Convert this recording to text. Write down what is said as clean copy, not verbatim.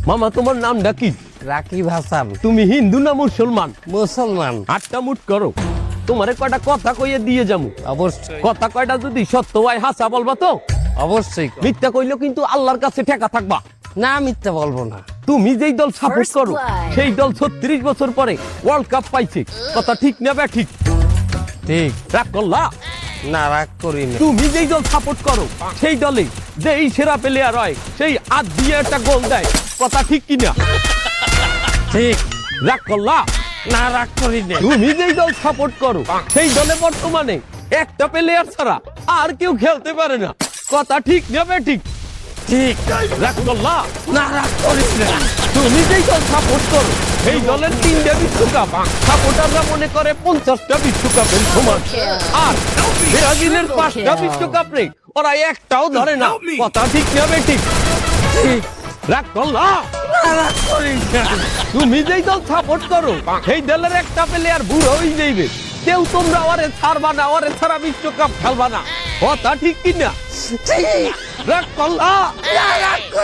মামা তোমার নামটা কি? রাকিব হাসান। তুমি হিন্দু না মুসলমান? মুসলমান। আটটা মুট করো, তোমারে কয়টা কথা কইয়ে দিয়ে যাবো। অবশ্যই কথা কয়টা যদি সত্য হয় হাসা বলবা তো? অবশ্যই। মিথ্যা কইলেও কিন্তু আল্লাহর কাছে ঠেকা থাকবা। না মিথ্যা বলবো না। তুমি যেই দল সাপোর্ট First করো blood. সেই দল 36 বছর পরে ওয়ার্ল্ড কাপ পাইছে, কথা ঠিক না বে ঠিক? ঠিক। রাগ করলা? না রাগ করি না। তুমি যেই দল সাপোর্ট করো সেই দলে যেই সেরা প্লেয়ার হয় সেই আজ দিয়ে একটা গোল দেয়, কথা ঠিক কিনা? ঠিক। রাগ করলা? না রাগ করি না। তুমি যেই দল সাপোর্ট করো সেই দলে বর্তমানে একটা প্লেয়ার ছাড়া আর কেউ খেলতে পারে না, কথা ঠিক না বে ঠিক? ঠিক। রাগ করলা? না রাগ করিস না। তুমি যেই দল সাপোর্ট করো সেই দলের 3টা বিশ্বকাপ সাপোর্টাররা মনে করে 50টা বিশ্বকাপের সমান, আর ব্রাজিলের 5টা বিশ্বকাপ রে ওরা একটাও ধরে না, কথা ঠিক না বে ঠিক? ঠিক। রাগ করলা? না রাগ করিস না। তুমি যেই দল সাপোর্ট করো সেই দলের একটা প্লেয়ার বুড়ো হয়ে যাইবে, কেউ তোমরা ওরে ছাড়বা না, ওরে ছাড়া বিশ্বকাপ খেলবা না, কথা ঠিক কিনা? ঠিক। রাগ করলা? না রাগ করি